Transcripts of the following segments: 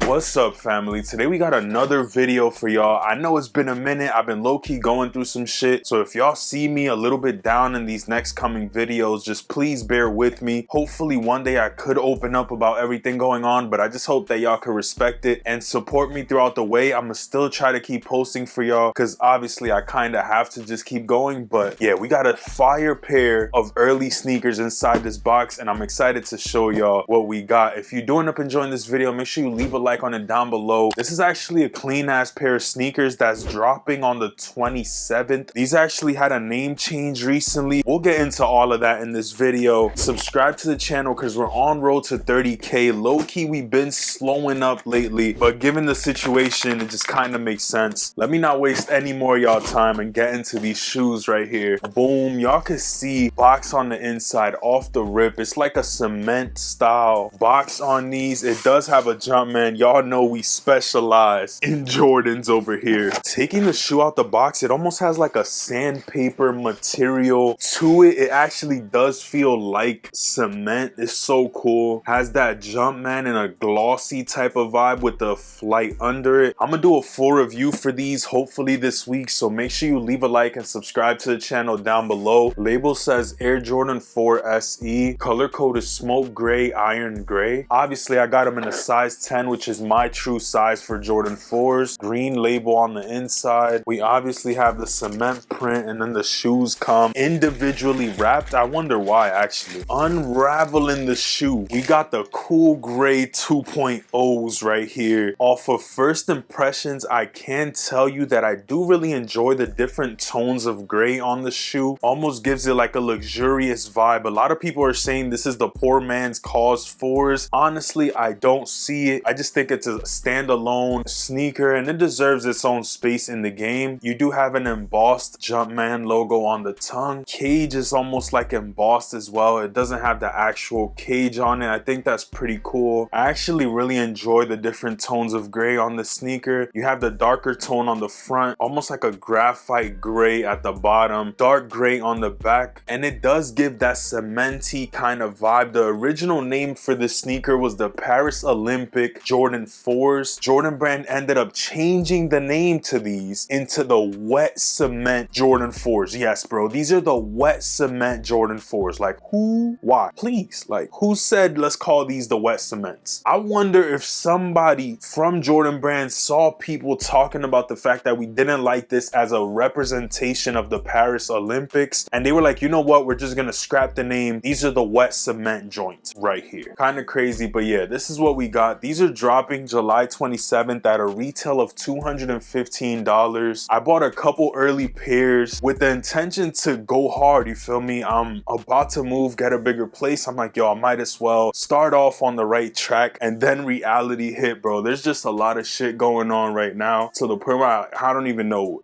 What's up, family? Today we got another video for y'all. I know it's been a minute. I've been low-key going through some shit, so if y'all see me a little bit down in these next coming videos, just please bear with me. Hopefully one day I could open up about everything going on, but I just hope that y'all can respect it and support me throughout the way. I'm gonna still try to keep posting for y'all because obviously I kind of have to just keep going. But yeah, we got a fire pair of early sneakers inside this box, and I'm excited to show y'all what we got. If you do end up enjoying this video, make sure you leave a like on it down below. This is actually a clean ass pair of sneakers that's dropping on the 27th. These actually had a name change recently. We'll get into all of that in this video. Subscribe to the channel because we're on road to 30K. Low-key, we've been slowing up lately, but given the situation, it just kind of makes sense. Let me not waste any more of y'all time and get into these shoes right here. Boom, y'all can see box on the inside off the rip. It's like a cement style box on these. It does have a jump, man. Y'all know we specialize in Jordans over here. Taking the shoe out the box, it almost has like a sandpaper material to it. It actually does feel like cement. It's so cool. Has that jump, man, and a glossy type of vibe with the flight under it. I'm gonna do a full review for these hopefully this week, so make sure you leave a like and subscribe to the channel down below. Label says Air Jordan 4 SE. Color code is smoke gray, iron gray. Obviously I got them in a size 10, which is my true size for Jordan 4s. Green label on the inside. We obviously have the cement print, and then the shoes come individually wrapped. I wonder why, actually. Unraveling the shoe, we got the cool gray 2.0s right here. Off of first impressions, I can tell you that I do really enjoy the different tones of gray on the shoe. Almost gives it like a luxurious vibe. A lot of people are saying this is the poor man's cause 4s. Honestly, I don't see it. I just think it's a standalone sneaker and it deserves its own space in the game. You do have an embossed Jumpman logo on the tongue. Cage is almost like embossed as well. It doesn't have the actual cage on it. I think that's pretty cool. I actually really enjoy the different tones of gray on the sneaker. You have the darker tone on the front, almost like a graphite gray at the bottom, dark gray on the back, and it does give that cementy kind of vibe. The original name for this sneaker was the Paris Olympic Jordan 4s. Jordan brand ended up changing the name to these into the wet cement Jordan 4s. Yes, bro, these are the wet cement Jordan 4s. Like, who? Why? Please, like, who said let's call these the wet cements? I wonder if somebody from Jordan brand saw people talking about the fact that we didn't like this as a representation of the Paris Olympics, and they were like, you know what, we're just gonna scrap the name. These are the wet cement joints right here. Kind of crazy, but yeah, this is what we got. These are dropping July 27th at a retail of $215. I bought a couple early pairs with the intention to go hard, you feel me? I'm about to move, get a bigger place. I'm like, yo, I might as well start off on the right track, and then reality hit, bro. There's just a lot of shit going on right now to the point where I don't even know.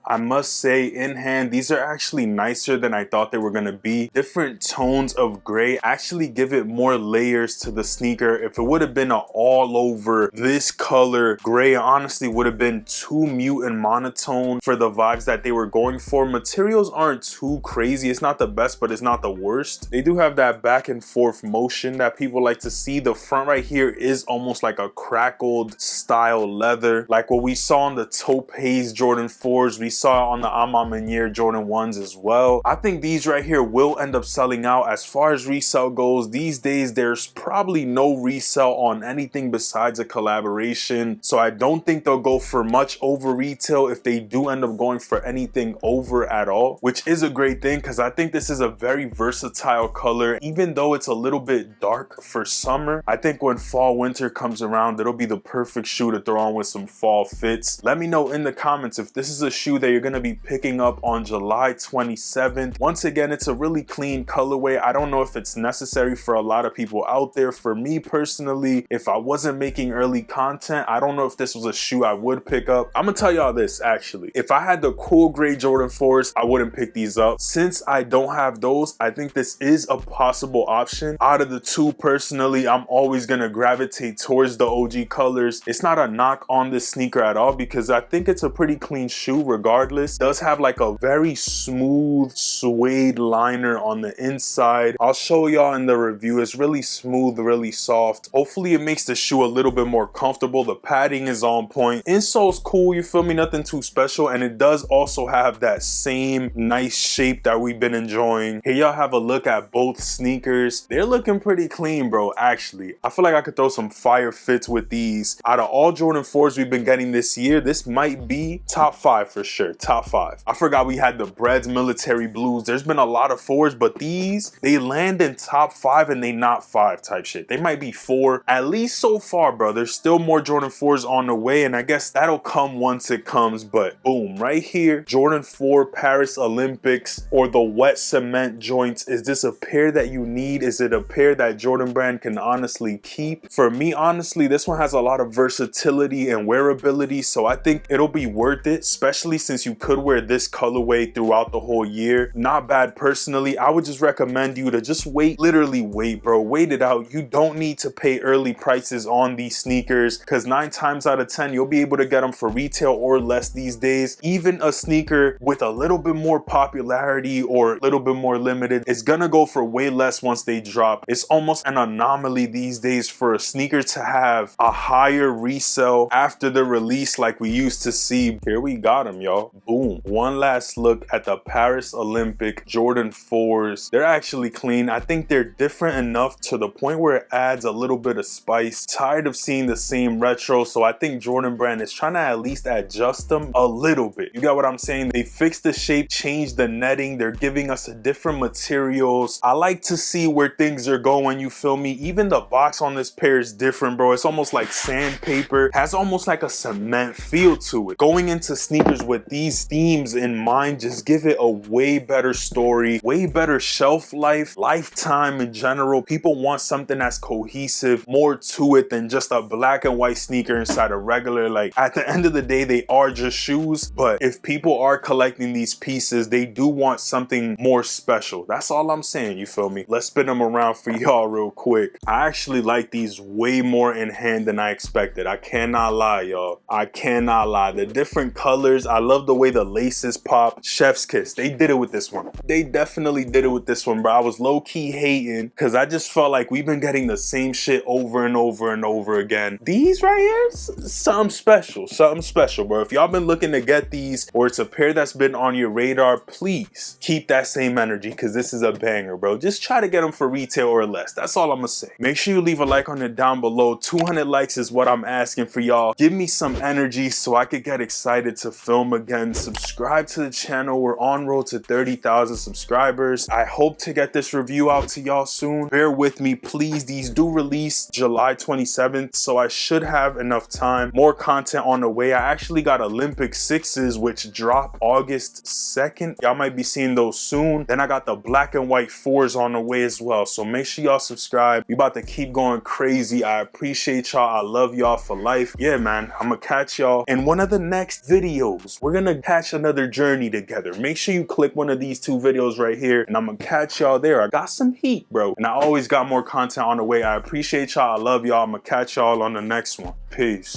I must say, in hand, these are actually nicer than I thought they were gonna be. Different tones of gray actually give it more layers to the sneaker. If it would have been an all over this color gray, honestly would have been too mute and monotone for the vibes that they were going for. Materials aren't too crazy. It's not the best, but it's not the worst. They do have that back and forth motion that people like to see. The front right here is almost like a crackled style leather, like what we saw on the Taupe Haze Jordan 4s. We saw on the Amamanier Jordan 1s as well. I think these right here will end up selling out. As far as resale goes, these days there's probably no resale on anything besides a collaboration, so I don't think they'll go for much over retail if they do end up going for anything over at all, which is a great thing because I think this is a very versatile color. Even though it's a little bit dark for summer, I think when fall winter comes around, it'll be the perfect shoe to throw on with some fall fits. Let me know in the comments if this is a shoe that you're gonna be picking up on July 27th. Once again, it's a really clean colorway. I don't know if it's necessary for a lot of people out there. For me personally, if I wasn't making early content, I don't know if this was a shoe I would pick up. I'm gonna tell y'all this, actually. If I had the cool gray Jordan 4s, I wouldn't pick these up. Since I don't have those, I think this is a possible option. Out of the two, personally, I'm always gonna gravitate towards the OG colors. It's not a knock on this sneaker at all because I think it's a pretty clean shoe regardless regardless. Does have like a very smooth suede liner on the inside. I'll show y'all in the review. It's really smooth, really soft. Hopefully it makes the shoe a little bit more comfortable. The padding is on point. Insole's cool, you feel me? Nothing too special. And it does also have that same nice shape that we've been enjoying. Here y'all have a look at both sneakers. They're looking pretty clean, bro, actually. I feel like I could throw some fire fits with these. Out of all Jordan 4s we've been getting this year, this might be top 5 for sure. Top 5. I forgot we had the Breads military blues. There's been a lot of 4s, but these, they land in top 5 and they not 5 type shit. They might be 4, at least so far, bro. There's still more Jordan 4s on the way, and I guess that'll come once it comes. But boom, right here, Jordan 4 Paris Olympics, or the wet cement joints. Is this a pair that you need? Is it a pair that Jordan Brand can honestly keep? For me, honestly, this one has a lot of versatility and wearability, so I think it'll be worth it, especially since you could wear this colorway throughout the whole year. Not bad personally. I would just recommend you to just wait, literally wait, bro. Wait it out. You don't need to pay early prices on these sneakers, because 9 times out of 10 you'll be able to get them for retail or less these days. Even a sneaker with a little bit more popularity or a little bit more limited, it's gonna go for way less once they drop. It's almost an anomaly these days for a sneaker to have a higher resale after the release like we used to see. Here we got them, y'all. Boom. One last look at the Paris Olympic Jordan 4s. They're actually clean. I think they're different enough to the point where it adds a little bit of spice. Tired of seeing the same retro, so I think Jordan Brand is trying to at least adjust them a little bit. You got what I'm saying? They fixed the shape, changed the netting. They're giving us a different materials. I like to see where things are going, you feel me? Even the box on this pair is different, bro. It's almost like sandpaper. Has almost like a cement feel to it. Going into sneakers with these themes in mind just give it a way better story, way better shelf life, lifetime in general. People want something that's cohesive, more to it than just a black and white sneaker inside a regular. Like, at the end of the day, they are just shoes, but if people are collecting these pieces, they do want something more special. That's all I'm saying, you feel me? Let's spin them around for y'all real quick. I actually like these way more in hand than I expected. I cannot lie, y'all. I cannot lie. The different colors, I love the way the laces pop. Chef's kiss. They did it with this one. They definitely did it with this one, bro. I was low-key hating because I just felt like we've been getting the same shit over and over and over again. These right here, something special, bro. If y'all been looking to get these, or it's a pair that's been on your radar, please keep that same energy, because this is a banger, bro. Just try to get them for retail or less. That's all I'm gonna say. Make sure you leave a like on it down below. 200 likes is what I'm asking for, y'all. Give me some energy so I could get excited to film again. Subscribe to the channel. We're on road to 30,000 subscribers. I hope to get this review out to y'all soon. Bear with me, please. These do release July 27th, so I should have enough time. More content on the way. I actually got Olympic 6s, which drop August 2nd. Y'all might be seeing those soon. Then I got the black and white 4s on the way as well, so make sure y'all subscribe. We about to keep going crazy. I appreciate y'all. I love y'all for life. Yeah, man, I'm gonna catch y'all in one of the next videos. We're gonna catch another journey together. Make sure you click one of these 2 videos right here, and I'm gonna catch y'all there. I got some heat, bro, and I always got more content on the way. I appreciate y'all. I love y'all. I'm gonna catch y'all on the next one. Peace.